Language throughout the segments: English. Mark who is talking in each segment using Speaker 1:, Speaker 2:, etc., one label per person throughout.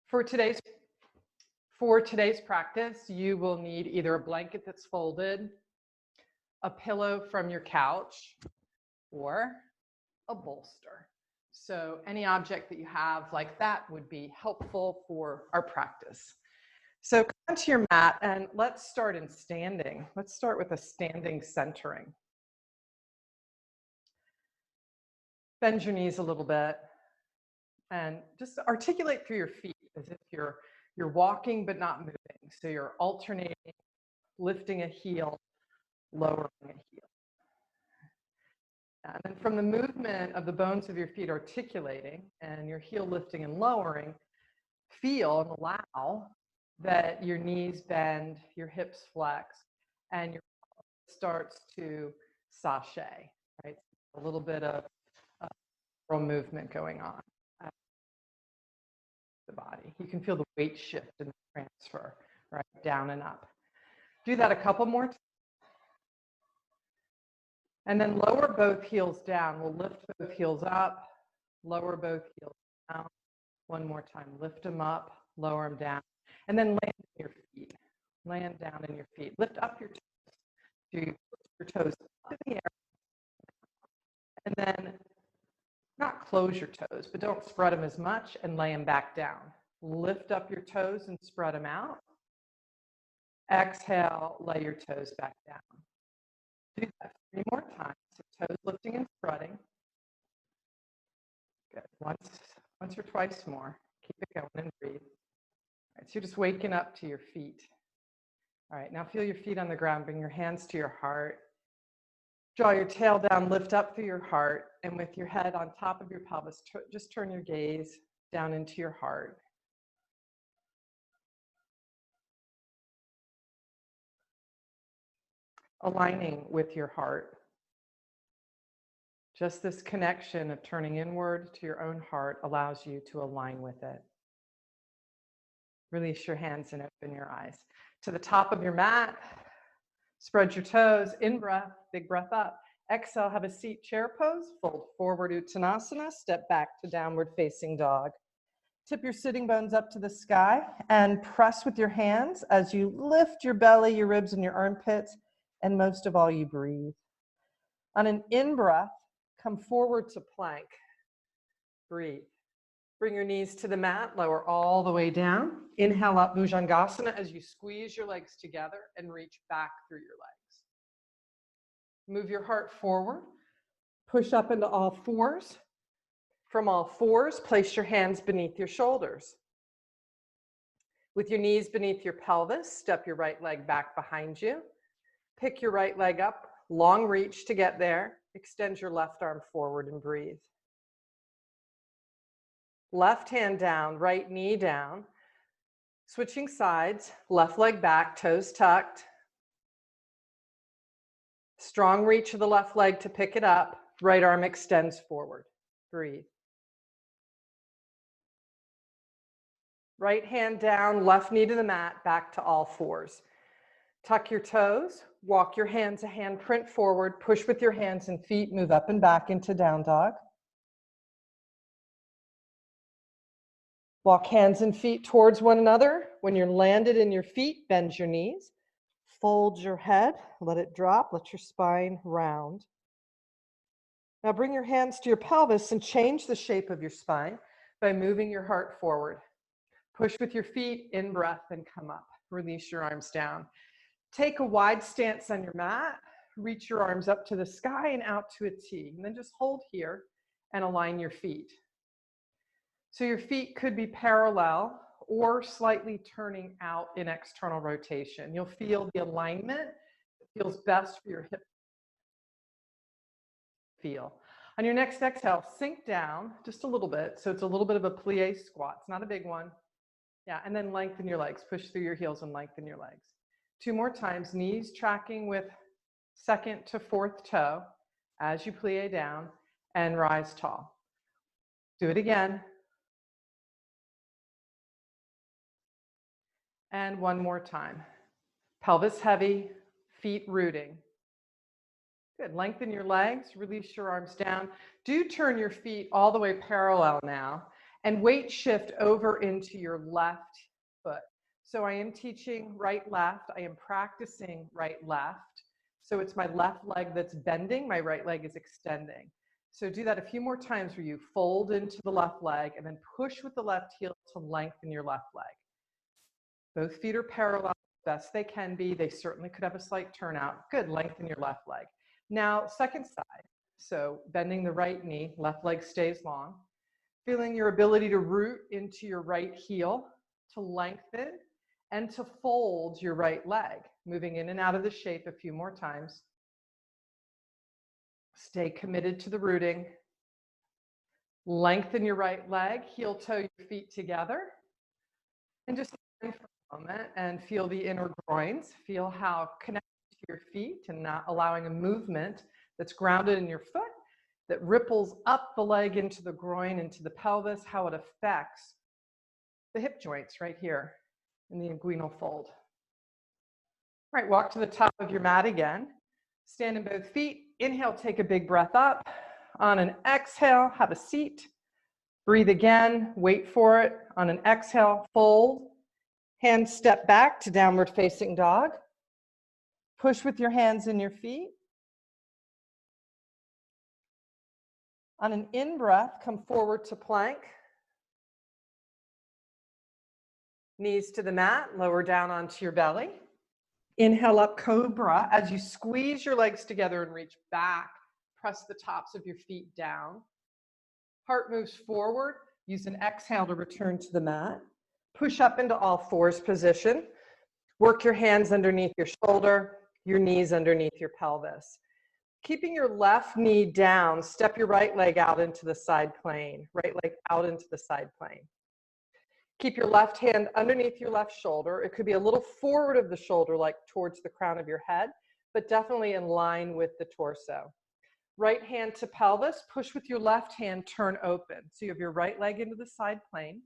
Speaker 1: For today's practice, you will need either a blanket that's folded, a pillow from your couch, or a bolster. So any object that you have like that would be helpful for our practice. So come onto your mat and let's start in standing. Let's start with a standing centering. Bend your knees a little bit and just articulate through your feet as if you're walking but not moving. So you're alternating, lifting a heel, lowering a heel. And then from the movement of the bones of your feet articulating and your heel lifting and lowering, feel and allow that your knees bend, your hips flex, and your body starts to sashay, right? A little bit of movement going on at the body. You can feel the weight shift and the transfer, right, down and up. Do that a couple more times. And then lower both heels down. We'll lift both heels up, lower both heels down. One more time. Lift them up, lower them down. And then land in your feet. Land down in your feet. Lift up your toes. Do you lift your toes up in the air? And then not close your toes, but don't spread them as much and lay them back down. Lift up your toes and spread them out. Exhale, lay your toes back down. Do that 3 more times. So toes lifting and spreading. Good. Once or twice more. Keep it going and breathe. All right, so you're just waking up to your feet. All right, now feel your feet on the ground. Bring your hands to your heart. Draw your tail down, lift up through your heart, and with your head on top of your pelvis, just turn your gaze down into your heart. Aligning with your heart. Just this connection of turning inward to your own heart allows you to align with it. Release your hands and open your eyes. To the top of your mat, spread your toes, in breath, big breath up. Exhale, have a seat chair pose, fold forward Uttanasana, step back to downward facing dog. Tip your sitting bones up to the sky and press with your hands as you lift your belly, your ribs, and your armpits, and most of all, you breathe. On an in-breath, come forward to plank. Breathe. Bring your knees to the mat, lower all the way down. Inhale up, Bhujangasana, as you squeeze your legs together and reach back through your legs. Move your heart forward. Push up into all fours. From all fours, place your hands beneath your shoulders. With your knees beneath your pelvis, step your right leg back behind you. Pick your right leg up, long reach to get there. Extend your left arm forward and breathe. Left hand down, right knee down. Switching sides, left leg back, toes tucked. Strong reach of the left leg to pick it up. Right arm extends forward. Breathe. Right hand down, left knee to the mat, back to all fours. Tuck your toes, walk your hands a handprint forward, push with your hands and feet, move up and back into down dog. Walk hands and feet towards one another. When you're landed in your feet, bend your knees. Fold your head, let it drop, let your spine round. Now bring your hands to your pelvis and change the shape of your spine by moving your heart forward. Push with your feet, in breath, and come up. Release your arms down. Take a wide stance on your mat. Reach your arms up to the sky and out to a T. And then just hold here and align your feet. So your feet could be parallel or slightly turning out in external rotation. You'll feel the alignment that feels best for your hip feel. On your next exhale, sink down just a little bit. So it's a little bit of a plie squat. It's not a big one. Yeah, and then lengthen your legs. Push through your heels and lengthen your legs. 2 more times, knees tracking with second to fourth toe as you plie down and rise tall. Do it again. And one more time. Pelvis heavy, feet rooting. Good. Lengthen your legs, release your arms down. Do turn your feet all the way parallel now And weight shift over into your left foot. So I am teaching right, left. I am practicing right, left. So it's my left leg that's bending, my right leg is extending. So do that a few more times where you fold into the left leg and then push with the left heel to lengthen your left leg. Both feet are parallel as best they can be. They certainly could have a slight turnout. Good, lengthen your left leg. Now, second side. So bending the right knee, left leg stays long. Feeling your ability to root into your right heel, to lengthen, and to fold your right leg. Moving in and out of the shape a few more times. Stay committed to the rooting. Lengthen your right leg, heel toe your feet together. And just stand for a moment and feel the inner groins. Feel how connected to your feet and not allowing a movement that's grounded in your foot, that ripples up the leg into the groin, into the pelvis, how it affects the hip joints right here in the inguinal fold. All right, walk to the top of your mat again. Stand in both feet. Inhale, take a big breath up. On an exhale, have a seat. Breathe again, wait for it. On an exhale, fold. Hands step back to downward facing dog. Push with your hands in your feet. On an in-breath, come forward to plank. Knees to the mat, lower down onto your belly. Inhale up, cobra. As you squeeze your legs together and reach back, press the tops of your feet down. Heart moves forward. Use an exhale to return to the mat. Push up into all fours position. Work your hands underneath your shoulder, your knees underneath your pelvis. Keeping your left knee down, step your right leg out into the side plane. Right leg out into the side plane. Keep your left hand underneath your left shoulder. It could be a little forward of the shoulder, like towards the crown of your head, but definitely in line with the torso. Right hand to pelvis, push with your left hand, turn open. So you have your right leg into the side plane.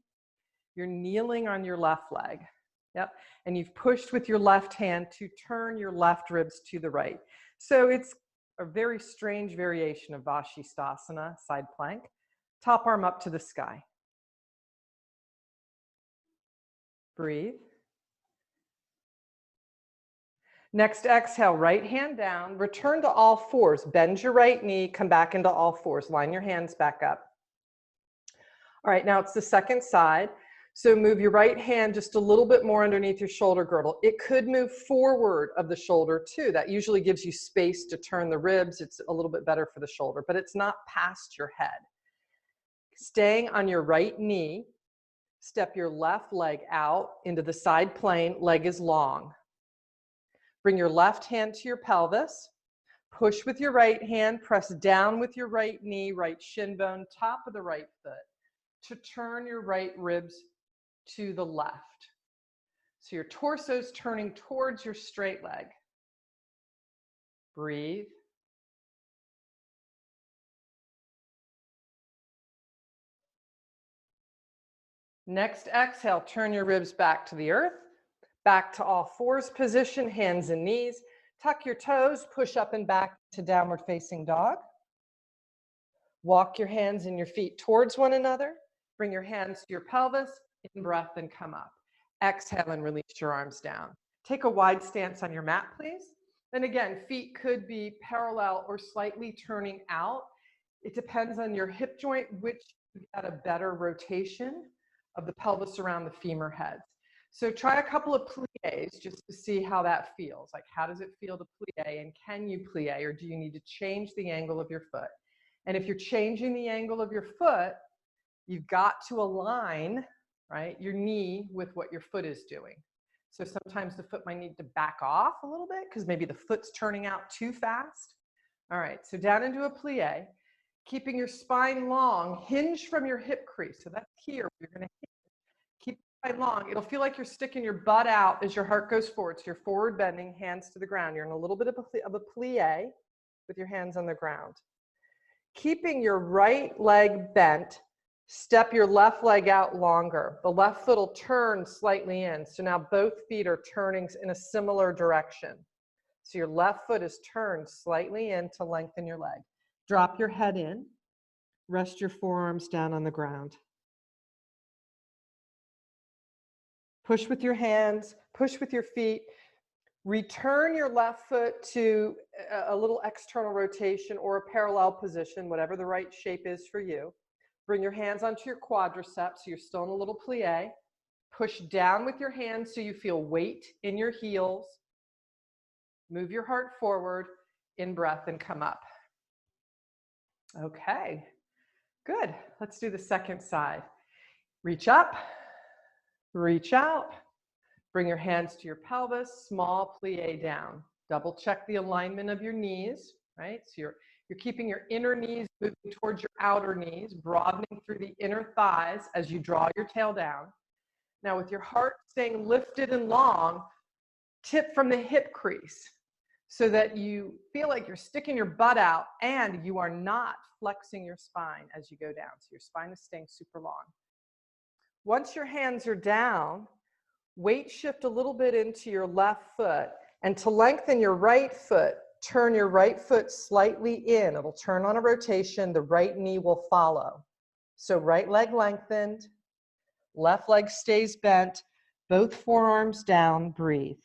Speaker 1: You're kneeling on your left leg. Yep. And you've pushed with your left hand to turn your left ribs to the right. So it's a very strange variation of Vashisthasana, side plank. Top arm up to the sky. Breathe. Next exhale, right hand down, return to all fours. Bend your right knee, come back into all fours. Line your hands back up. All right, now it's the second side. So move your right hand just a little bit more underneath your shoulder girdle. It could move forward of the shoulder too. That usually gives you space to turn the ribs. It's a little bit better for the shoulder, but it's not past your head. Staying on your right knee, step your left leg out into the side plane, leg is long. Bring your left hand to your pelvis. Push with your right hand, press down with your right knee, right shin bone, top of the right foot, to turn your right ribs to the left. So your torso's turning towards your straight leg. Breathe. Next exhale, turn your ribs back to the earth. Back to all fours position, hands and knees. Tuck your toes, push up and back to downward facing dog. Walk your hands and your feet towards one another. Bring your hands to your pelvis, in breath and come up. Exhale and release your arms down. Take a wide stance on your mat, please. And again, feet could be parallel or slightly turning out. It depends on your hip joint, which you got a better rotation of the pelvis around the femur heads. So try a couple of pliés just to see how that feels. Like, how does it feel to plie, and can you plie, or do you need to change the angle of your foot? And if you're changing the angle of your foot, you've got to align, right, your knee with what your foot is doing. So sometimes the foot might need to back off a little bit because maybe the foot's turning out too fast. All right, so down into a plie, keeping your spine long, hinge from your hip crease. So that's here. You're going to keep the spine long. It'll feel like you're sticking your butt out as your heart goes forward. So you're forward bending, hands to the ground. You're in a little bit of a plie with your hands on the ground. Keeping your right leg bent, step your left leg out longer. The left foot will turn slightly in. So now both feet are turning in a similar direction. So your left foot is turned slightly in to lengthen your leg. Drop your head in. Rest your forearms down on the ground. Push with your hands, push with your feet. Return your left foot to a little external rotation or a parallel position, whatever the right shape is for you. Bring your hands onto your quadriceps, so you're still in a little plie. Push down with your hands so you feel weight in your heels. Move your heart forward, in breath, and come up. Okay, good. Let's do the second side. Reach up, reach out. Bring your hands to your pelvis, small plie down. Double check the alignment of your knees, right? So you're keeping your inner knees moving towards your outer knees, broadening through the inner thighs as you draw your tail down. Now with your heart staying lifted and long, tip from the hip crease so that you feel like you're sticking your butt out and you are not flexing your spine as you go down. So your spine is staying super long. Once your hands are down, weight shift a little bit into your left foot, and to lengthen your right foot, turn your right foot slightly in. It'll turn on a rotation. The right knee will follow. So right leg lengthened, left leg stays bent, both forearms down, breathe.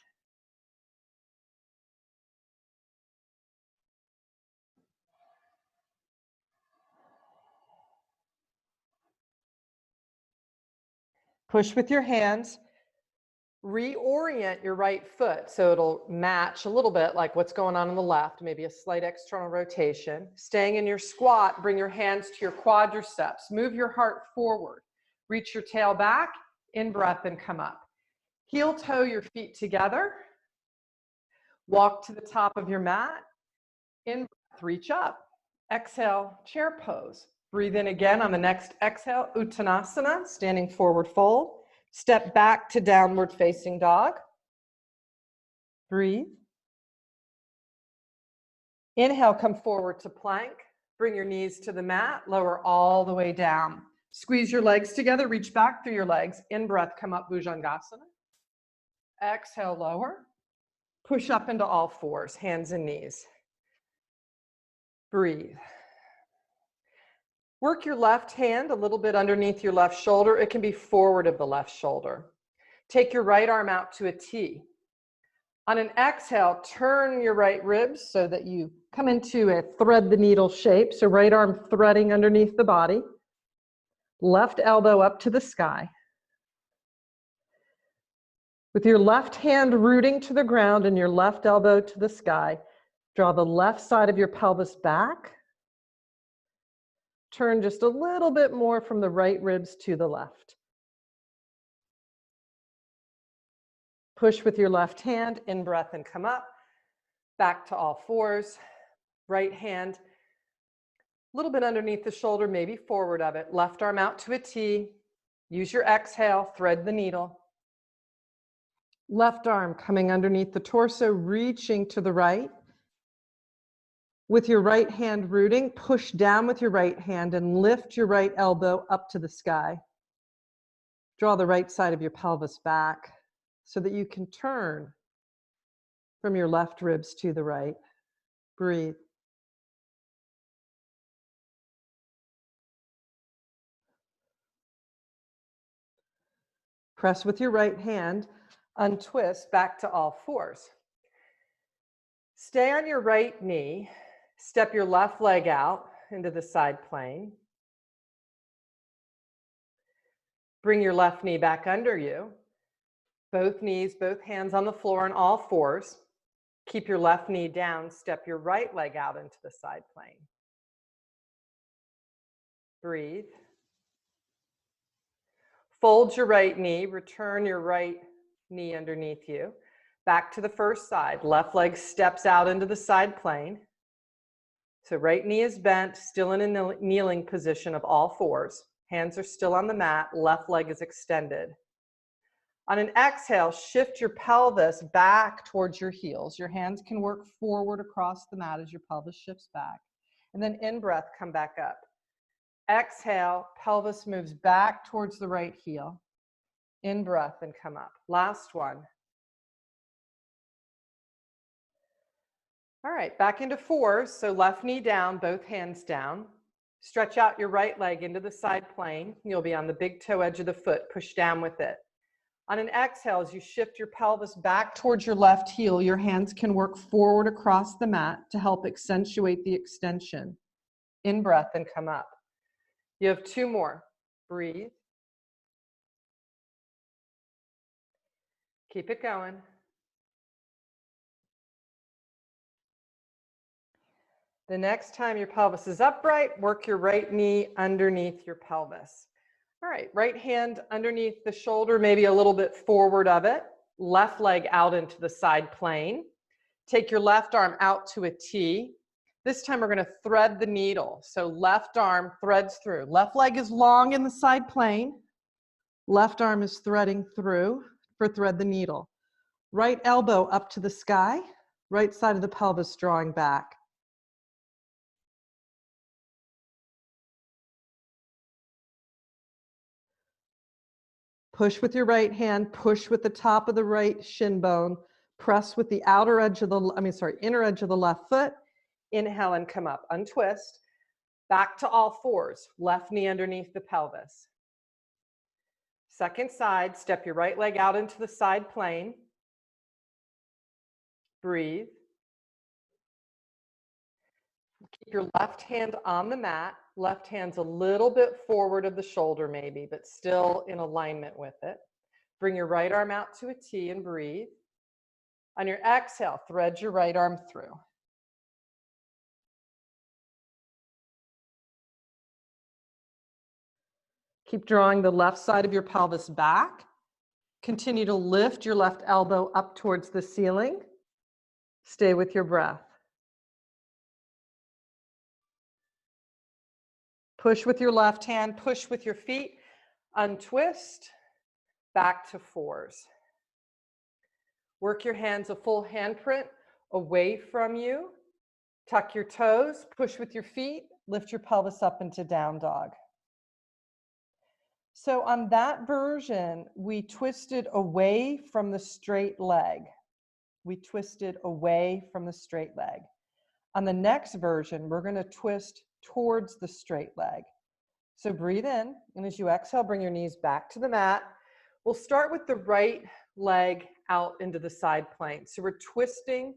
Speaker 1: Push with your hands. Reorient your right foot so it'll match a little bit like what's going on the left, maybe a slight external rotation. Staying in your squat, bring your hands to your quadriceps. Move your heart forward. Reach your tail back, in breath, and come up. Heel toe your feet together. Walk to the top of your mat. In breath, reach up. Exhale, chair pose. Breathe in again on the next exhale, Uttanasana, standing forward fold. Step back to downward facing dog. Breathe. Inhale, come forward to plank. Bring your knees to the mat, lower all the way down. Squeeze your legs together, reach back through your legs. In breath, come up, Bhujangasana. Exhale, lower. Push up into all fours, hands and knees. Breathe. Work your left hand a little bit underneath your left shoulder. It can be forward of the left shoulder. Take your right arm out to a T. On an exhale, turn your right ribs so that you come into a thread the needle shape. So right arm threading underneath the body. Left elbow up to the sky. With your left hand rooting to the ground and your left elbow to the sky, draw the left side of your pelvis back. Turn just a little bit more from the right ribs to the left. Push with your left hand, in breath, and come up. Back to all fours. Right hand, a little bit underneath the shoulder, maybe forward of it. Left arm out to a T. Use your exhale, thread the needle. Left arm coming underneath the torso, reaching to the right. With your right hand rooting, push down with your right hand and lift your right elbow up to the sky. Draw the right side of your pelvis back so that you can turn from your left ribs to the right. Breathe. Press with your right hand, untwist back to all fours. Stay on your right knee, step your left leg out into the side plane. Bring your left knee back under you. Both knees, both hands on the floor on all fours. Keep your left knee down, step your right leg out into the side plane. Breathe. Fold your right knee, return your right knee underneath you. Back to the first side. Left leg steps out into the side plane. So right knee is bent, still in a kneeling position of all fours. Hands are still on the mat, left leg is extended. On an exhale, shift your pelvis back towards your heels. Your hands can work forward across the mat as your pelvis shifts back. And then in breath, come back up. Exhale, pelvis moves back towards the right heel. In breath and come up. Last one. All right, back into fours. So left knee down, both hands down. Stretch out your right leg into the side plane. You'll be on the big toe edge of the foot. Push down with it. On an exhale, as you shift your pelvis back towards your left heel, your hands can work forward across the mat to help accentuate the extension. In breath and come up. You have 2 more. Breathe. Keep it going. The next time your pelvis is upright, work your right knee underneath your pelvis. All right, right hand underneath the shoulder, maybe a little bit forward of it. Left leg out into the side plane. Take your left arm out to a T. This time we're going to thread the needle. So left arm threads through. Left leg is long in the side plane. Left arm is threading through for thread the needle. Right elbow up to the sky. Right side of the pelvis drawing back. Push with your right hand, push with the top of the right shin bone, press with the inner edge of the left foot. Inhale and come up, untwist. Back to all fours, left knee underneath the pelvis. Second side, step your right leg out into the side plane. Breathe. Keep your left hand on the mat. Left hand's a little bit forward of the shoulder maybe, but still in alignment with it. Bring your right arm out to a T and breathe. On your exhale, thread your right arm through. Keep drawing the left side of your pelvis back. Continue to lift your left elbow up towards the ceiling. Stay with your breath. Push with your left hand, push with your feet, untwist, back to fours. Work your hands a full handprint away from you. Tuck your toes, push with your feet, lift your pelvis up into down dog. So on that version, we twisted away from the straight leg. We twisted away from the straight leg. On the next version, we're going to twist towards the straight leg. So breathe in, and as you exhale, bring your knees back to the mat. We'll start with the right leg out into the side plane. So we're twisting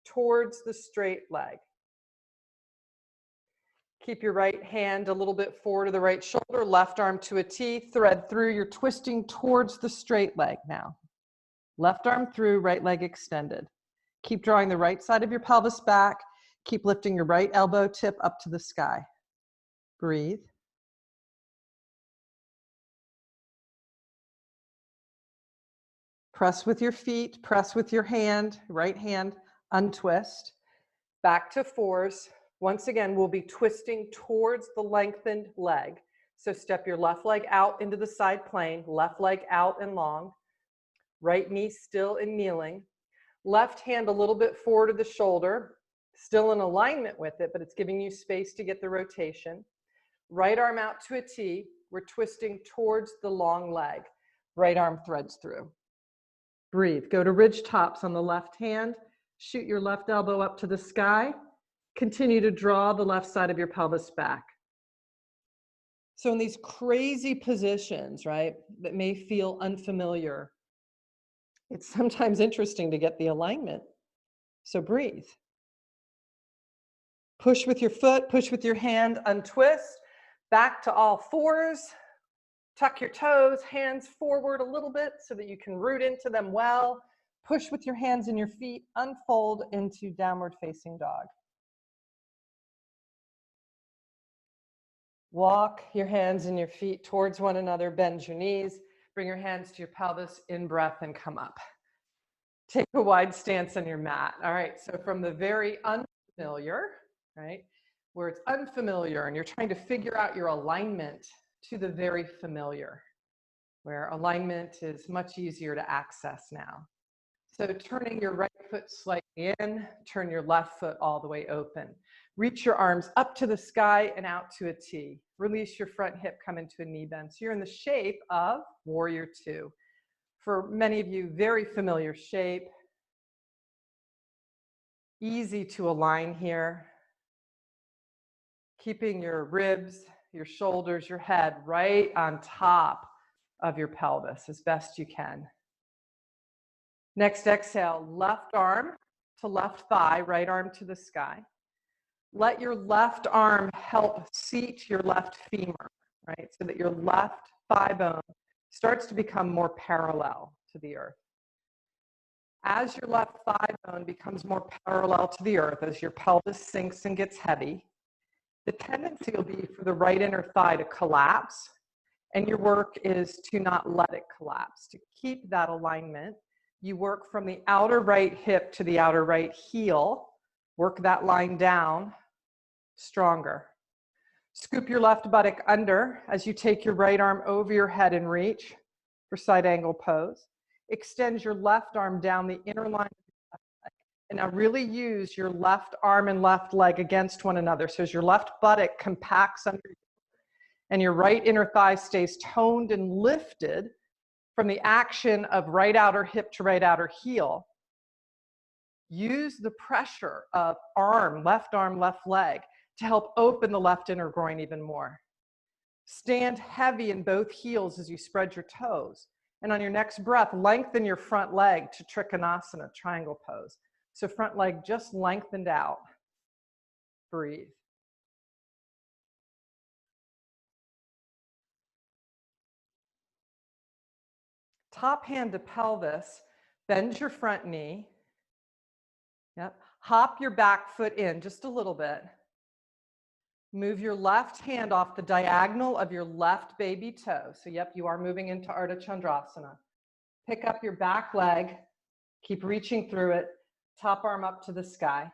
Speaker 1: towards the straight leg. Keep your right hand a little bit forward to the right shoulder, left arm to a T, thread through. You're twisting towards the straight leg now. Left arm through, right leg extended. Keep drawing the right side of your pelvis back. Keep lifting your right elbow tip up to the sky. Breathe. Press with your feet, press with your hand, right hand, untwist. Back to fours. Once again, we'll be twisting towards the lengthened leg. So step your left leg out into the side plane, left leg out and long. Right knee still in kneeling. Left hand a little bit forward of the shoulder, still in alignment with it, but it's giving you space to get the rotation. Right arm out to a T. We're twisting towards the long leg. Right arm threads through. Breathe. Go to ridge tops on the left hand. Shoot your left elbow up to the sky. Continue to draw the left side of your pelvis back. So in these crazy positions, right, that may feel unfamiliar, it's sometimes interesting to get the alignment. So breathe. Push with your foot, push with your hand, untwist. Back to all fours. Tuck your toes, hands forward a little bit so that you can root into them well. Push with your hands and your feet, unfold into downward facing dog. Walk your hands and your feet towards one another, bend your knees, bring your hands to your pelvis, in breath and come up. Take a wide stance on your mat. All right, so from the very unfamiliar, right, where it's unfamiliar and you're trying to figure out your alignment, to the very familiar, where alignment is much easier to access now. So turning your right foot slightly in, turn your left foot all the way open. Reach your arms up to the sky and out to a T. Release your front hip, come into a knee bend. So you're in the shape of Warrior Two. For many of you, very familiar shape. Easy to align here. Keeping your ribs, your shoulders, your head right on top of your pelvis as best you can. Next exhale, left arm to left thigh, right arm to the sky. Let your left arm help seat your left femur, right? So that your left thigh bone starts to become more parallel to the earth. As your left thigh bone becomes more parallel to the earth, as your pelvis sinks and gets heavy, the tendency will be for the right inner thigh to collapse, and your work is to not let it collapse. To keep that alignment, you work from the outer right hip to the outer right heel, work that line down, stronger. Scoop your left buttock under as you take your right arm over your head and reach for side angle pose. Extend your left arm down the inner line of your left leg. And now really use your left arm and left leg against one another. So as your left buttock compacts under you and your right inner thigh stays toned and lifted from the action of right outer hip to right outer heel, use the pressure of arm, left leg, to help open the left inner groin even more. Stand heavy in both heels as you spread your toes. And on your next breath, lengthen your front leg to Trikonasana, triangle pose. So front leg just lengthened out. Breathe. Top hand to pelvis, bend your front knee. Yep. Hop your back foot in just a little bit. Move your left hand off the diagonal of your left baby toe. So yep, you are moving into Ardha Chandrasana. Pick up your back leg, keep reaching through it, top arm up to the sky.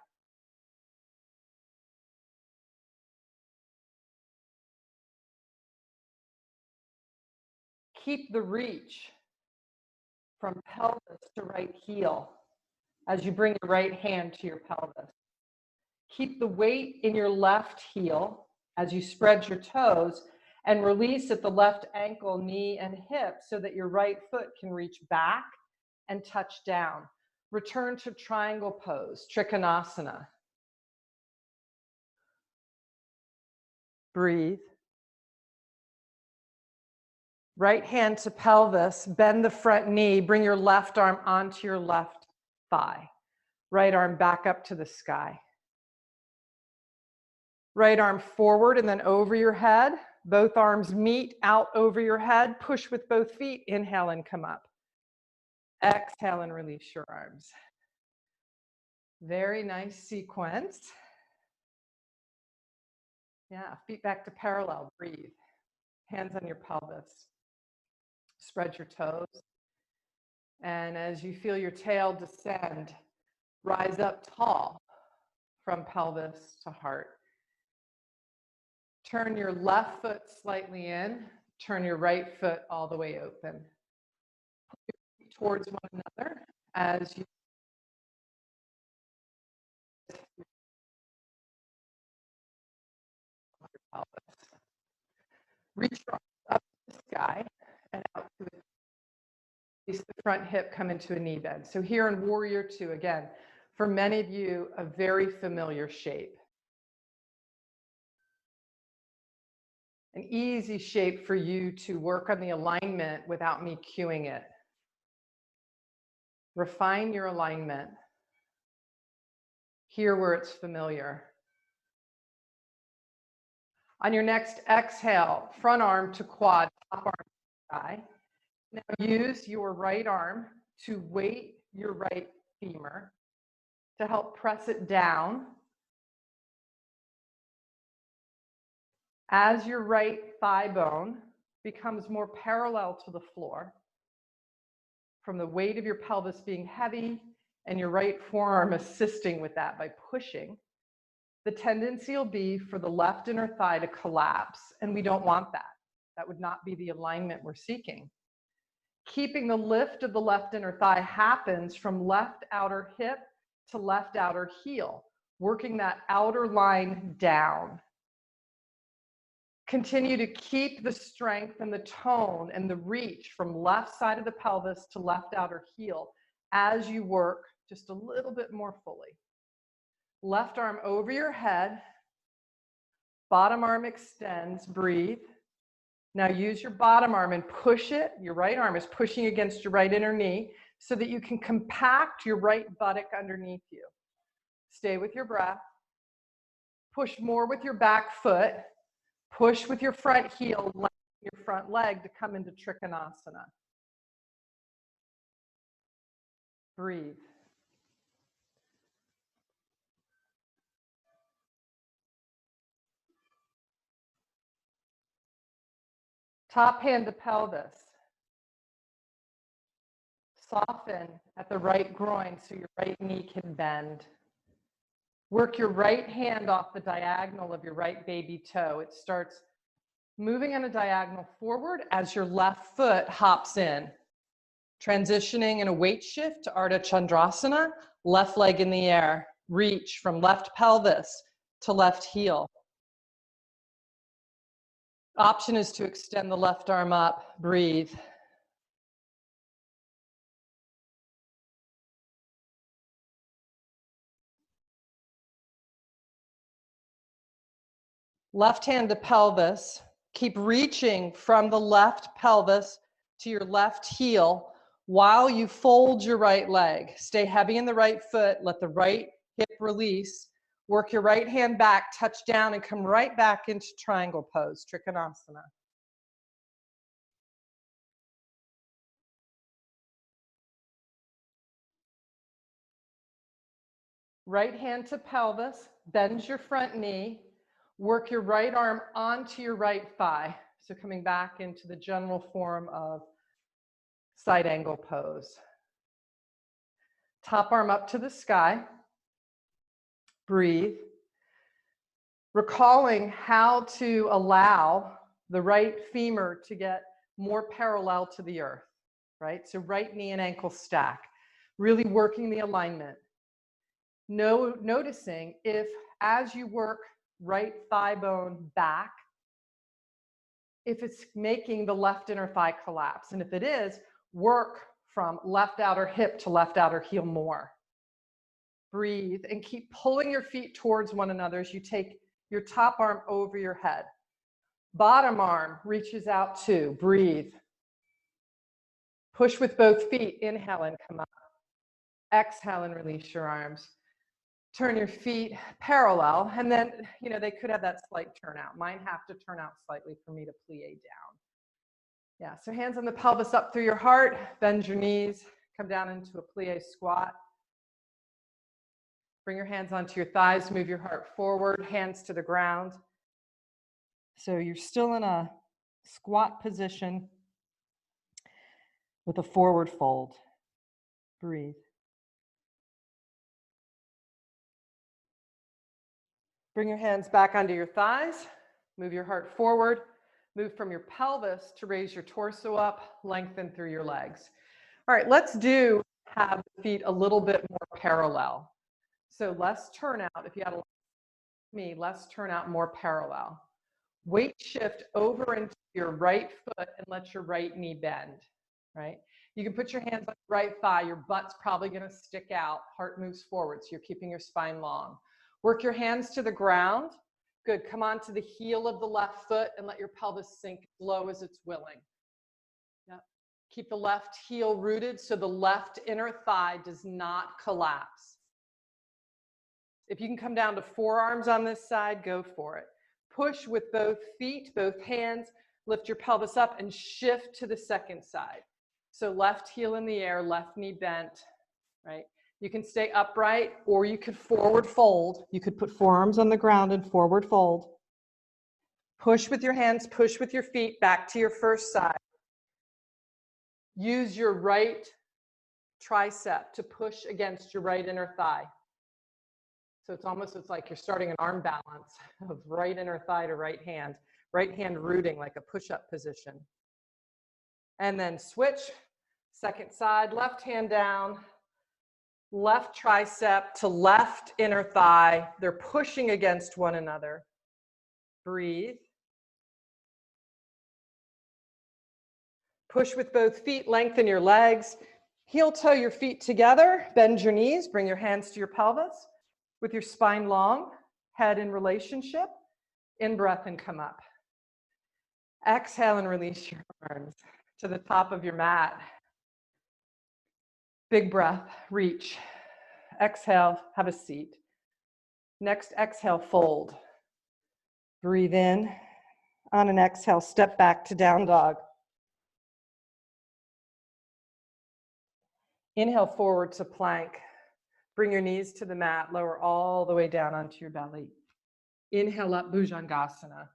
Speaker 1: Keep the reach from pelvis to right heel as you bring your right hand to your pelvis. Keep the weight in your left heel as you spread your toes and release at the left ankle, knee, and hip so that your right foot can reach back and touch down. Return to triangle pose, Trikonasana. Breathe. Right hand to pelvis, bend the front knee, bring your left arm onto your left thigh. Right arm back up to the sky. Right arm forward and then over your head. Both arms meet out over your head. Push with both feet. Inhale and come up. Exhale and release your arms. Very nice sequence. Yeah, feet back to parallel. Breathe. Hands on your pelvis. Spread your toes. And as you feel your tail descend, rise up tall from pelvis to heart. Turn your left foot slightly in. Turn your right foot all the way open. Pull your feet towards one another as you reach your arms up to the sky and out to the release the front hip, come into a knee bend. So here in Warrior Two, again, for many of you, a very familiar shape. An easy shape for you to work on the alignment without me cueing it. Refine your alignment. Here where it's familiar. On your next exhale, front arm to quad, top arm to thigh. Now use your right arm to weight your right femur to help press it down. As your right thigh bone becomes more parallel to the floor, from the weight of your pelvis being heavy and your right forearm assisting with that by pushing, the tendency will be for the left inner thigh to collapse, and we don't want that. That would not be the alignment we're seeking. Keeping the lift of the left inner thigh happens from left outer hip to left outer heel, working that outer line down. Continue to keep the strength and the tone and the reach from left side of the pelvis to left outer heel as you work just a little bit more fully. Left arm over your head, bottom arm extends, breathe. Now use your bottom arm and push it. Your right arm is pushing against your right inner knee so that you can compact your right buttock underneath you. Stay with your breath. Push more with your back foot. Push with your front heel, lengthen your front leg to come into Trikonasana. Breathe. Top hand to pelvis. Soften at the right groin so your right knee can bend. Work your right hand off the diagonal of your right baby toe. It starts moving on a diagonal forward as your left foot hops in. Transitioning in a weight shift to Ardha Chandrasana, left leg in the air. Reach from left pelvis to left heel. Option is to extend the left arm up. Breathe. Left hand to pelvis. Keep reaching from the left pelvis to your left heel while you fold your right leg. Stay heavy in the right foot. Let the right hip release. Work your right hand back, touch down, and come right back into triangle pose, Trikonasana. Right hand to pelvis, bend your front knee. Work your right arm onto your right thigh. So coming back into the general form of side angle pose. Top arm up to the sky. Breathe. Recalling how to allow the right femur to get more parallel to the earth, right? So right knee and ankle stack. Really working the alignment. Noticing if, as you work right thigh bone back, if it's making the left inner thigh collapse. And if it is, work from left outer hip to left outer heel more. Breathe and keep pulling your feet towards one another as you take your top arm over your head. Bottom arm reaches out too. Breathe. Push with both feet. Inhale and come up. Exhale and release your arms. Turn your feet parallel, and then, they could have that slight turnout. Mine have to turn out slightly for me to plie down. Yeah, so hands on the pelvis up through your heart, bend your knees, come down into a plie squat. Bring your hands onto your thighs, move your heart forward, hands to the ground. So you're still in a squat position with a forward fold. Breathe. Bring your hands back onto your thighs, move your heart forward, move from your pelvis to raise your torso up, lengthen through your legs. All right, let's have the feet a little bit more parallel. So less turnout, if you had a me, less turnout, more parallel. Weight shift over into your right foot and let your right knee bend, right? You can put your hands on your right thigh, your butt's probably gonna stick out, heart moves forward, so you're keeping your spine long. Work your hands to the ground. Good, come on to the heel of the left foot and let your pelvis sink as low as it's willing. Yep. Keep the left heel rooted so the left inner thigh does not collapse. If you can come down to forearms on this side, go for it. Push with both feet, both hands, lift your pelvis up and shift to the second side. So left heel in the air, left knee bent, right? You can stay upright or you could forward fold. You could put forearms on the ground and forward fold. Push with your hands, push with your feet back to your first side. Use your right tricep to push against your right inner thigh. So it's like you're starting an arm balance of right inner thigh to right hand rooting like a push-up position. And then switch, second side, left hand down, left tricep to left inner thigh. They're pushing against one another. Breathe. Push with both feet, lengthen your legs. Heel toe your feet together, bend your knees, bring your hands to your pelvis. With your spine long, head in relationship, in breath and come up. Exhale and release your arms to the top of your mat. Big breath, reach. Exhale, have a seat. Next exhale, fold. Breathe in. On an exhale, step back to down dog. Inhale forward to plank. Bring your knees to the mat, lower all the way down onto your belly. Inhale up, Bhujangasana.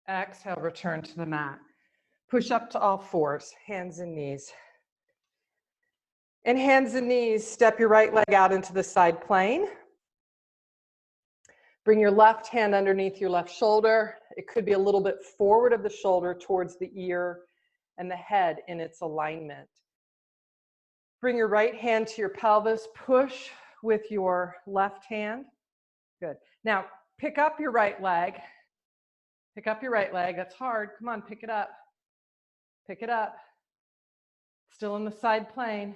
Speaker 1: Exhale, return to the mat. Push up to all fours, hands and knees. And hands and knees, step your right leg out into the side plane. Bring your left hand underneath your left shoulder. It could be a little bit forward of the shoulder towards the ear and the head in its alignment. Bring your right hand to your pelvis. Push with your left hand. Good. Now, pick up your right leg. Pick up your right leg. That's hard. Come on, pick it up. Pick it up. Still in the side plane.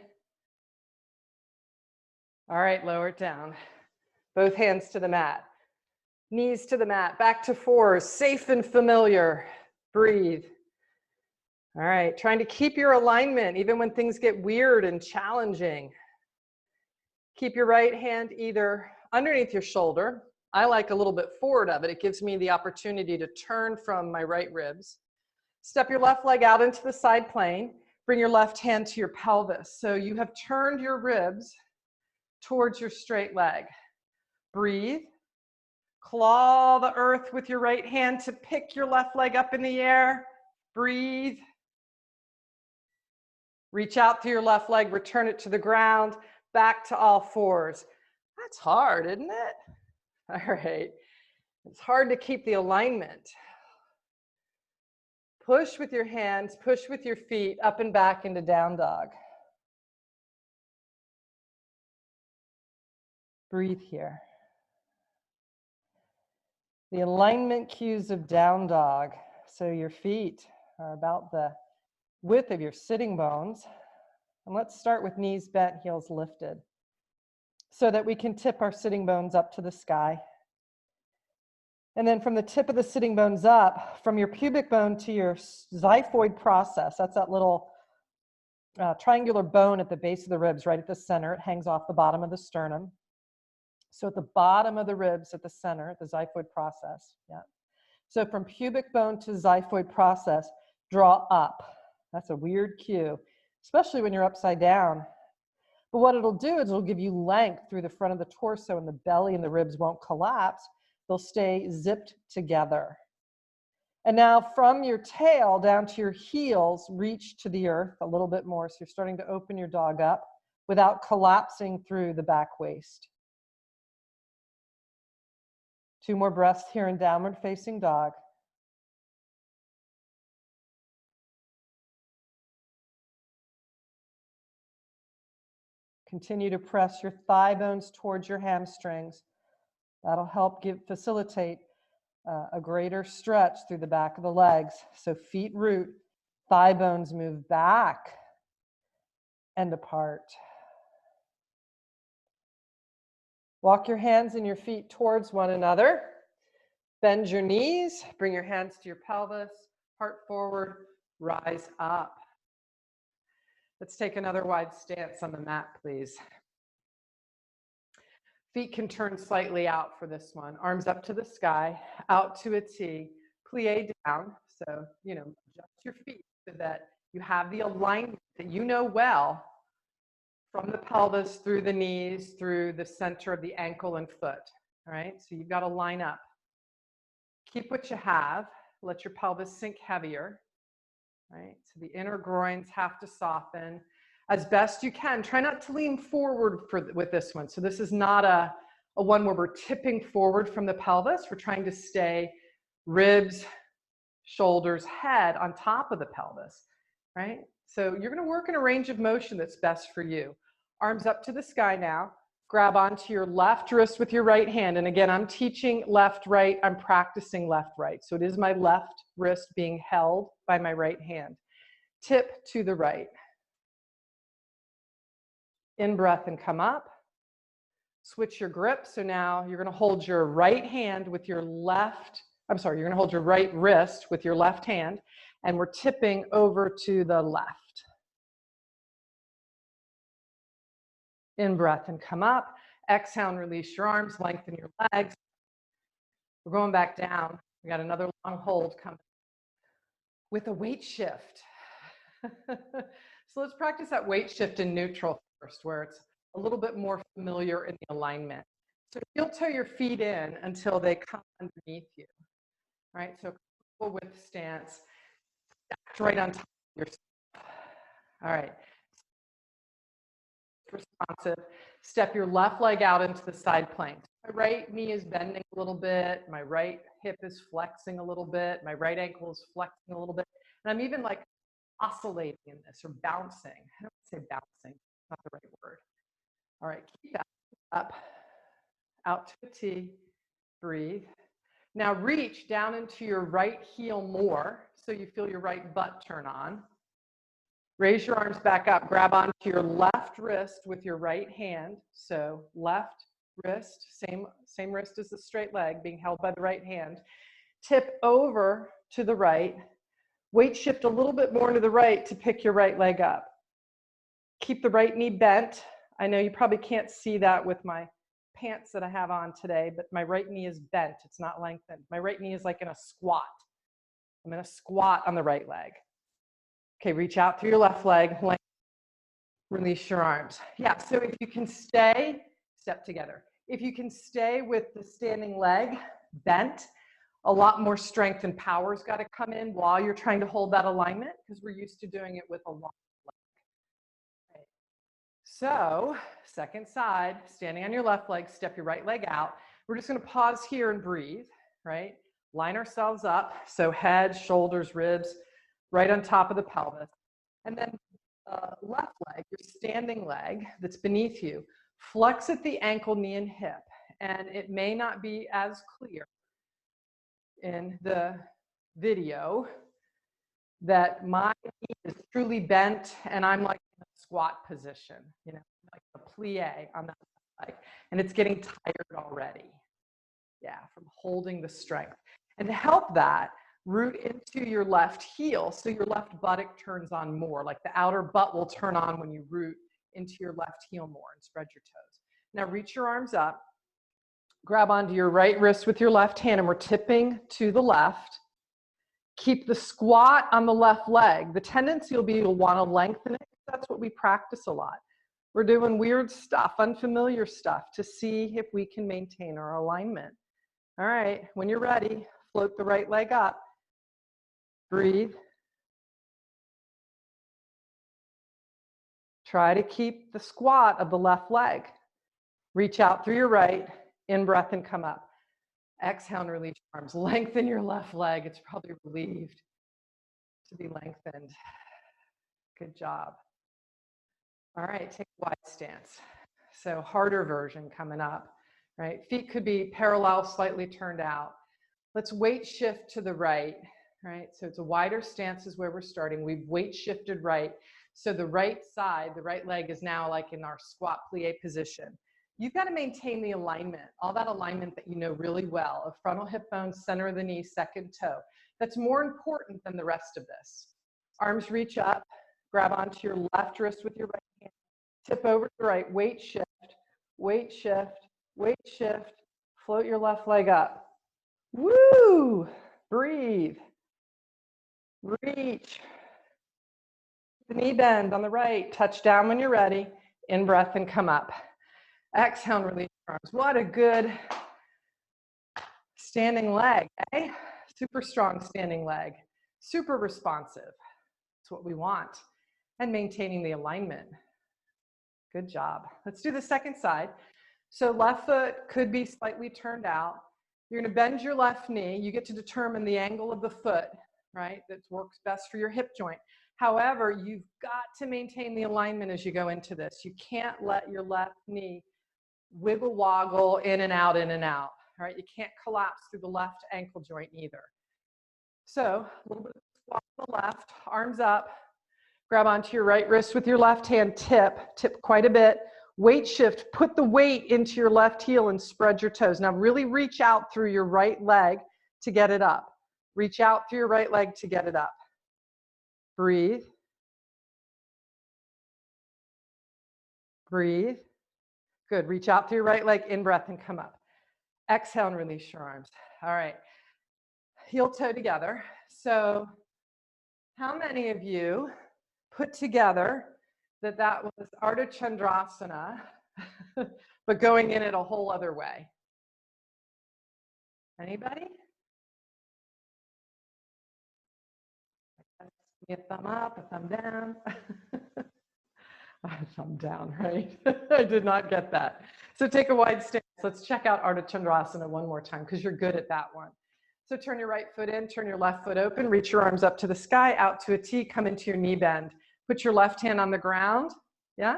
Speaker 1: All right, lower it down. Both hands to the mat. Knees to the mat. Back to fours. Safe and familiar. Breathe. All right, trying to keep your alignment even when things get weird and challenging. Keep your right hand either underneath your shoulder. I like a little bit forward of it. It gives me the opportunity to turn from my right ribs. Step your left leg out into the side plane. Bring your left hand to your pelvis. So you have turned your ribs towards your straight leg. Breathe. Claw the earth with your right hand to pick your left leg up in the air. Breathe. Reach out through your left leg, return it to the ground, back to all fours. That's hard, isn't it? All right. It's hard to keep the alignment. Push with your hands, push with your feet, up and back into down dog. Breathe here. The alignment cues of down dog. So your feet are about the width of your sitting bones. And let's start with knees bent, heels lifted, so that we can tip our sitting bones up to the sky. And then from the tip of the sitting bones up, from your pubic bone to your xiphoid process, that's that little triangular bone at the base of the ribs, right at the center. It hangs off the bottom of the sternum. So at the bottom of the ribs at the center, the xiphoid process, yeah. So from pubic bone to xiphoid process, draw up. That's a weird cue, especially when you're upside down. But what it'll do is it'll give you length through the front of the torso, and the belly and the ribs won't collapse. They'll stay zipped together. And now from your tail down to your heels, reach to the earth a little bit more. So you're starting to open your dog up without collapsing through the back waist. 2 more breaths here in downward facing dog. Continue to press your thigh bones towards your hamstrings. That'll help facilitate a greater stretch through the back of the legs. So feet root, thigh bones move back and apart. Walk your hands and your feet towards one another. Bend your knees, bring your hands to your pelvis, heart forward, rise up. Let's take another wide stance on the mat, please. Feet can turn slightly out for this one. Arms up to the sky, out to a T, plie down. So, adjust your feet so that you have the alignment that you know well from the pelvis through the knees, through the center of the ankle and foot. All right, so you've got to line up. Keep what you have. Let your pelvis sink heavier. Right, so the inner groins have to soften as best you can. Try not to lean forward with this one. So this is not a one where we're tipping forward from the pelvis. We're trying to stay ribs, shoulders, head on top of the pelvis, right? So you're going to work in a range of motion that's best for you. Arms up to the sky now. Grab onto your left wrist with your right hand. And again, I'm teaching left, right. I'm practicing left, right. So it is my left wrist being held by my right hand. Tip to the right. In breath and come up. Switch your grip. So now you're going to hold your right hand with your left I'm sorry, you're gonna hold your right wrist with your left hand, and we're tipping over to the left. In breath and come up. Exhale and release your arms, lengthen your legs. We're going back down. We got another long hold coming with a weight shift. So let's practice that weight shift in neutral first, where it's a little bit more familiar in the alignment. So you'll toe your feet in until they come underneath you. All right, so with stance, stacked right on top of yourself. All right. Responsive. Step your left leg out into the side plank. My right knee is bending a little bit. My right hip is flexing a little bit. My right ankle is flexing a little bit. And I'm even like oscillating in this or bouncing. I don't say bouncing, not the right word. All right, keep that up, out to a T, breathe. Now reach down into your right heel more so you feel your right butt turn on. Raise your arms back up, grab onto your left wrist with your right hand. So left wrist, same wrist as the straight leg being held by the right hand. Tip over to the right. Weight shift a little bit more to the right to pick your right leg up. Keep the right knee bent. I know you probably can't see that with my pants that I have on today, but my right knee is bent. It's not lengthened. My right knee is like in a squat. I'm in a squat on the right leg. Okay, reach out through your left leg, release your arms. Yeah, so if you can stay, step together. If you can stay with the standing leg bent, a lot more strength and power's got to come in while you're trying to hold that alignment because we're used to doing it with a long leg. Right. So, second side, standing on your left leg, step your right leg out. We're just going to pause here and breathe, right? Line ourselves up, so head, shoulders, ribs, right on top of the pelvis. And then left leg, your standing leg that's beneath you, flex at the ankle, knee, and hip. And it may not be as clear in the video that my knee is truly bent and I'm like in a squat position, you know, like a plie on that leg. And it's getting tired already. Yeah, from holding the strength. And to help that, root into your left heel so your left buttock turns on more, like the outer butt will turn on when you root into your left heel more and spread your toes. Now reach your arms up, grab onto your right wrist with your left hand, and we're tipping to the left. Keep the squat on the left leg. The tendency will be you'll want to lengthen it. That's what we practice a lot. We're doing weird stuff, unfamiliar stuff to see if we can maintain our alignment. All right, when you're ready, float the right leg up. Breathe. Try to keep the squat of the left leg. Reach out through your right, in breath and come up. Exhale and release your arms. Lengthen your left leg. It's probably relieved to be lengthened. Good job. All right, take a wide stance. So harder version coming up, right? Feet could be parallel, slightly turned out. Let's weight shift to the right, right? So it's a wider stance is where we're starting. We've weight shifted right. So the right side, the right leg is now like in our squat plie position. You've got to maintain the alignment, all that alignment that you know really well, of frontal hip bone, center of the knee, second toe. That's more important than the rest of this. Arms reach up, grab onto your left wrist with your right hand, tip over to the right, weight shift, weight shift, weight shift, float your left leg up. Woo! Breathe. Reach. The knee bend on the right, touch down when you're ready, in breath and come up. Exhale and release your arms. What a good standing leg, eh? Super strong standing leg. Super responsive. That's what we want. And maintaining the alignment. Good job. Let's do the second side. So left foot could be slightly turned out. You're going to bend your left knee. You get to determine the angle of the foot, right? That works best for your hip joint. However, you've got to maintain the alignment as you go into this. You can't let your left knee wiggle woggle in and out, all right? You can't collapse through the left ankle joint either. So a little bit of squat on the left, arms up, grab onto your right wrist with your left hand, tip quite a bit, weight shift, put the weight into your left heel and spread your toes. Now really reach out through your right leg to get it up. Reach out through your right leg to get it up. Breathe. Breathe. Good. Reach out through your right leg, in breath, and come up. Exhale and release your arms. All right. Heel toe together. So how many of you put together that was Ardha Chandrasana, but going in it a whole other way? Anybody? Give me a thumb up, a thumb down. A thumb down, right? I did not get that. So take a wide stance. Let's check out Ardha Chandrasana one more time because you're good at that one. So turn your right foot in, turn your left foot open, reach your arms up to the sky, out to a T, come into your knee bend. Put your left hand on the ground. Yeah?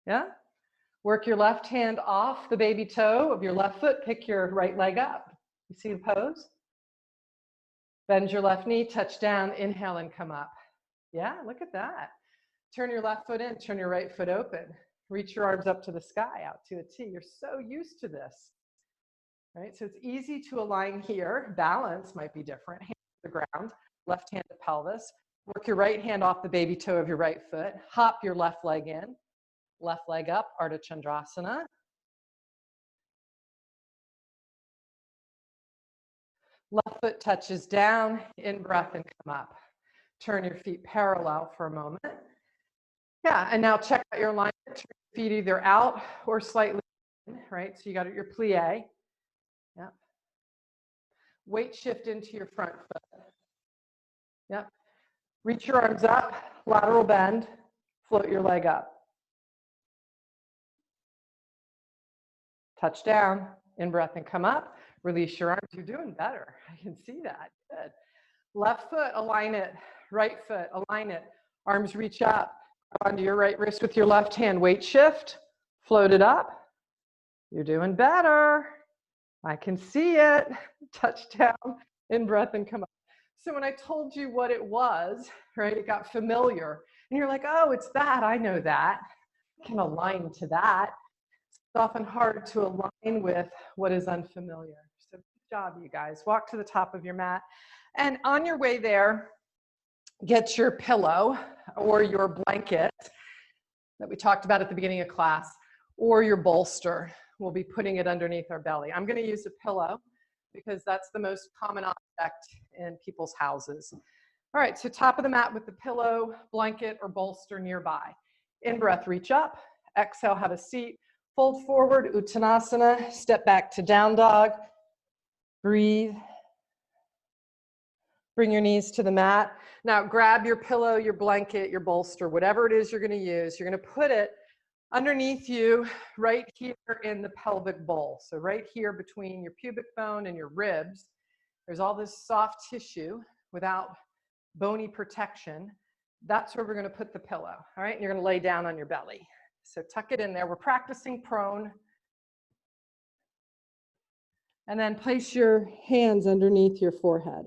Speaker 1: Yeah? Work your left hand off the baby toe of your left foot, pick your right leg up. You see the pose? Bend your left knee, touch down, inhale and come up. Yeah, look at that. Turn your left foot in, turn your right foot open. Reach your arms up to the sky, out to a T. You're so used to this, right? So it's easy to align here. Balance might be different. Hand to the ground, left hand to pelvis. Work your right hand off the baby toe of your right foot. Hop your left leg in, left leg up, Ardha Chandrasana. Left foot touches down, in breath and come up. Turn your feet parallel for a moment. Yeah, and now check out your alignment. Turn your feet either out or slightly in, right? So you got your plie. Yep. Weight shift into your front foot. Yep. Reach your arms up, lateral bend, float your leg up. Touch down, in breath and come up. Release your arms. You're doing better. I can see that. Good. Left foot, align it. Right foot, align it. Arms reach up. Onto your right wrist with your left hand. Weight shift. Float it up. You're doing better. I can see it. Touch down, in breath and come up. So when I told you what it was, right, it got familiar. And you're like, oh, it's that. I know that. I can align to that. It's often hard to align with what is unfamiliar. So good job, you guys. Walk to the top of your mat. And on your way there, get your pillow or your blanket that we talked about at the beginning of class, or your bolster. We'll be putting it underneath our belly. I'm going to use a pillow because that's the most common object in people's houses. All right, so top of the mat with the pillow, blanket, or bolster nearby. In breath, reach up. Exhale, have a seat. Fold forward, Uttanasana. Step back to down dog. Breathe. Bring your knees to the mat. Now grab your pillow, your blanket, your bolster, whatever it is you're going to use. You're going to put it underneath you right here in the pelvic bowl. So right here between your pubic bone and your ribs, there's all this soft tissue without bony protection. That's where we're going to put the pillow. All right, and you're going to lay down on your belly. So tuck it in there. We're practicing prone. And then place your hands underneath your forehead.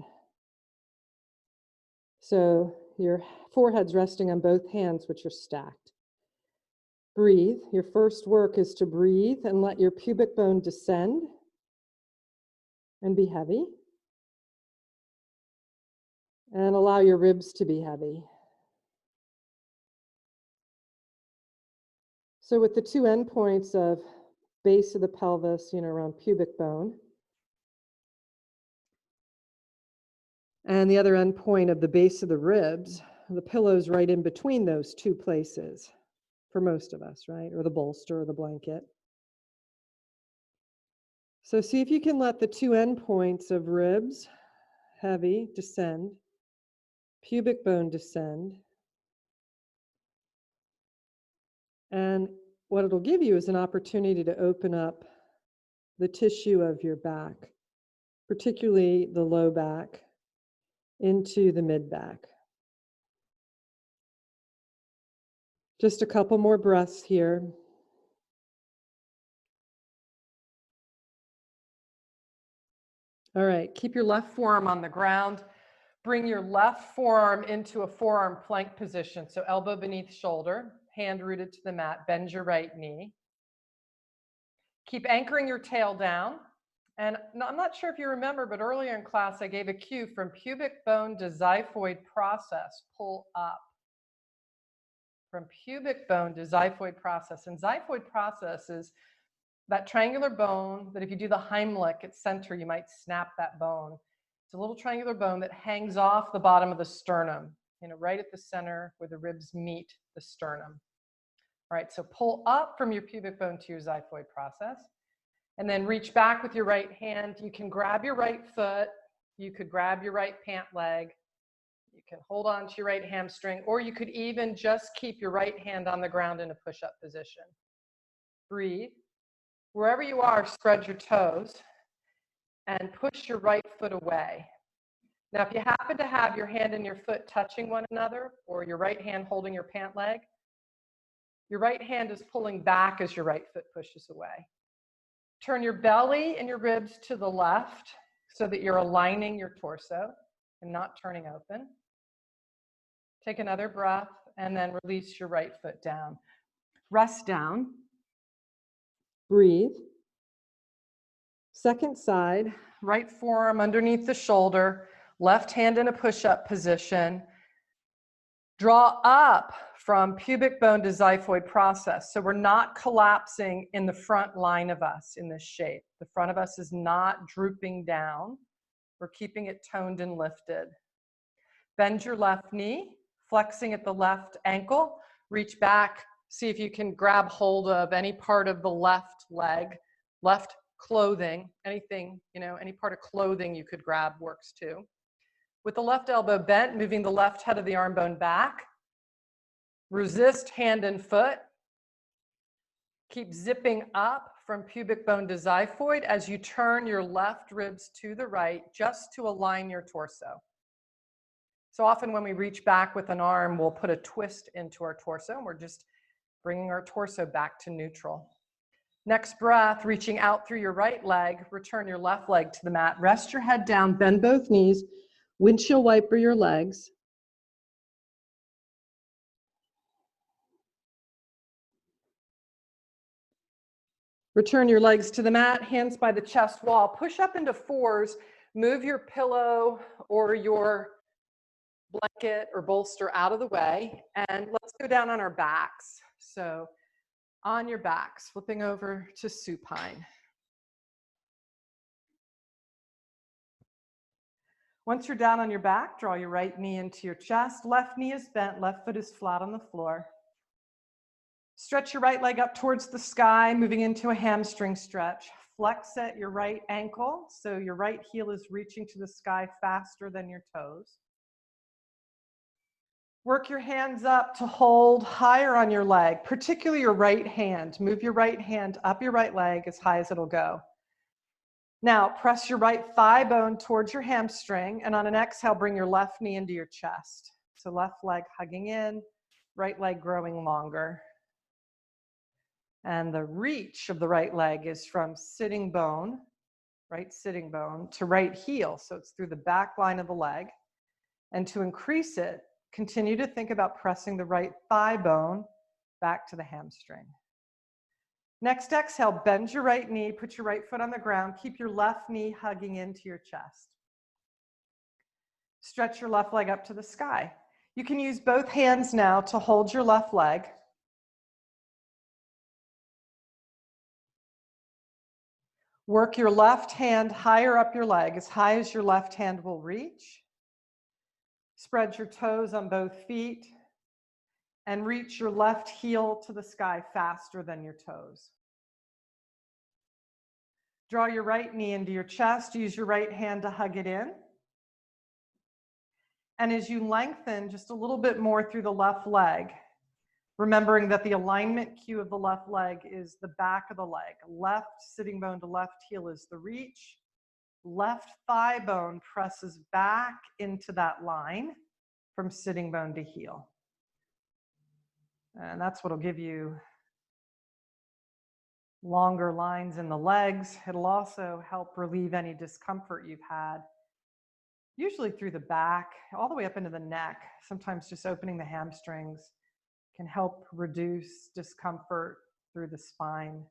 Speaker 1: So your forehead's resting on both hands, which are stacked. Breathe. Your first work is to breathe and let your pubic bone descend and be heavy. And allow your ribs to be heavy. So with the two endpoints of base of the pelvis, around pubic bone, and the other end point of the base of the ribs, the pillow's right in between those two places for most of us, right? Or the bolster or the blanket. So see if you can let the two end points of ribs, heavy, descend, pubic bone descend. And what it'll give you is an opportunity to open up the tissue of your back, particularly the low back, into the mid back. Just a couple more breaths here. All right, keep your left forearm on the ground. Bring your left forearm into a forearm plank position. So elbow beneath shoulder, hand rooted to the mat, bend your right knee. Keep anchoring your tail down And I'm not sure if you remember, but earlier in class, I gave a cue from pubic bone to xiphoid process, pull up. From pubic bone to xiphoid process. And xiphoid process is that triangular bone that if you do the Heimlich at center, you might snap that bone. It's a little triangular bone that hangs off the bottom of the sternum, right at the center where the ribs meet the sternum. All right, so pull up from your pubic bone to your xiphoid process. And then reach back with your right hand. You can grab your right foot. You could grab your right pant leg. You can hold on to your right hamstring, or you could even just keep your right hand on the ground in a push-up position. Breathe. Wherever you are, spread your toes and push your right foot away. Now, if you happen to have your hand and your foot touching one another, or your right hand holding your pant leg, your right hand is pulling back as your right foot pushes away. Turn your belly and your ribs to the left so that you're aligning your torso and not turning open. Take another breath and then release your right foot down. Rest down. Breathe. Second side, right forearm underneath the shoulder, left hand in a push-up position. Draw up from pubic bone to xiphoid process. So we're not collapsing in the front line of us in this shape. The front of us is not drooping down. We're keeping it toned and lifted. Bend your left knee, flexing at the left ankle. Reach back, see if you can grab hold of any part of the left leg, left clothing, anything, any part of clothing you could grab works too. With the left elbow bent, moving the left head of the arm bone back. Resist hand and foot. Keep zipping up from pubic bone to xiphoid as you turn your left ribs to the right just to align your torso. So often when we reach back with an arm, we'll put a twist into our torso, and we're just bringing our torso back to neutral. Next breath, reaching out through your right leg, return your left leg to the mat. Rest your head down, bend both knees, windshield wiper your legs. Return your legs to the mat, hands by the chest wall. Push up into fours, move your pillow or your blanket or bolster out of the way, and let's go down on our backs. So on your backs, flipping over to supine. Once you're down on your back, draw your right knee into your chest. Left knee is bent, left foot is flat on the floor. Stretch your right leg up towards the sky, moving into a hamstring stretch. Flex at your right ankle, so your right heel is reaching to the sky faster than your toes. Work your hands up to hold higher on your leg, particularly your right hand. Move your right hand up your right leg as high as it'll go. Now, press your right thigh bone towards your hamstring, and on an exhale, bring your left knee into your chest. So left leg hugging in, right leg growing longer. And the reach of the right leg is from sitting bone, right sitting bone, to right heel. So it's through the back line of the leg. And to increase it, continue to think about pressing the right thigh bone back to the hamstring. Next exhale, bend your right knee, put your right foot on the ground, keep your left knee hugging into your chest. Stretch your left leg up to the sky. You can use both hands now to hold your left leg. Work your left hand higher up your leg, as high as your left hand will reach. Spread your toes on both feet and reach your left heel to the sky faster than your toes. Draw your right knee into your chest. Use your right hand to hug it in. And as you lengthen just a little bit more through the left leg, remembering that the alignment cue of the left leg is the back of the leg. Left sitting bone to left heel is the reach. Left thigh bone presses back into that line from sitting bone to heel. And that's what'll give you longer lines in the legs. It'll also help relieve any discomfort you've had, usually through the back, all the way up into the neck. Sometimes just opening the hamstrings can help reduce discomfort through the spine.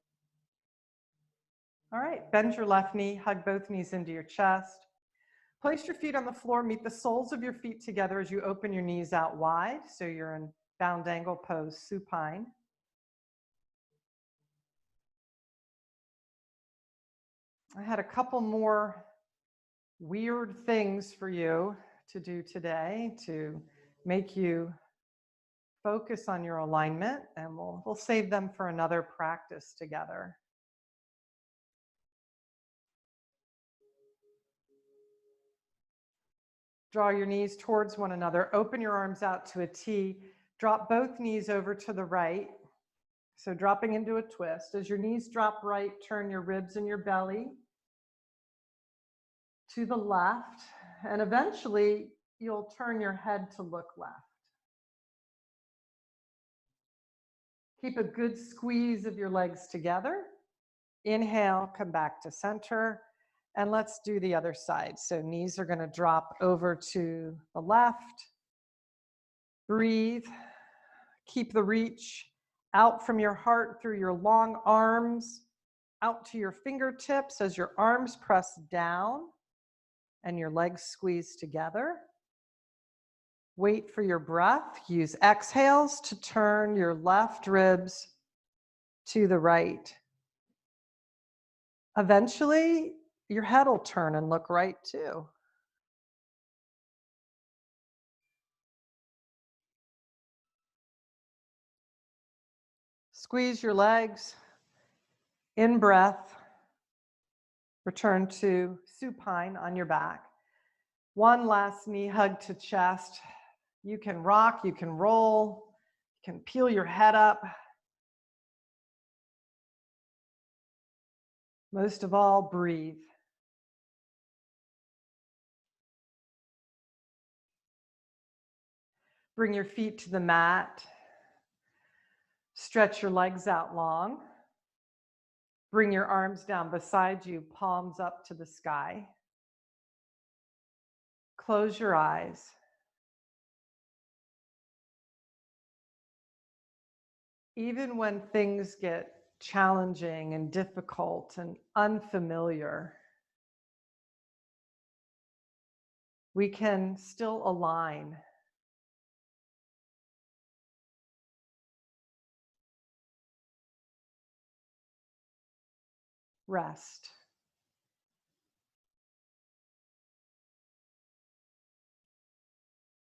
Speaker 1: All right, bend your left knee, hug both knees into your chest. Place your feet on the floor, meet the soles of your feet together as you open your knees out wide, so you're in bound angle pose, supine. I had a couple more weird things for you to do today to make you focus on your alignment, and we'll save them for another practice together. Draw your knees towards one another. Open your arms out to a T. Drop both knees over to the right. So dropping into a twist. As your knees drop right, turn your ribs and your belly to the left. And eventually, you'll turn your head to look left. Keep a good squeeze of your legs together. Inhale, come back to center. And let's do the other side. So knees are going to drop over to the left. Breathe. Keep the reach out from your heart through your long arms, out to your fingertips as your arms press down and your legs squeeze together. Wait for your breath. Use exhales to turn your left ribs to the right. Eventually, your head will turn and look right too. Squeeze your legs. In breath. Return to supine on your back. One last knee hug to chest. You can rock, you can roll, you can peel your head up. Most of all, breathe. Bring your feet to the mat. Stretch your legs out long. Bring your arms down beside you, palms up to the sky. Close your eyes. Even when things get challenging and difficult and unfamiliar, we can still align. Rest.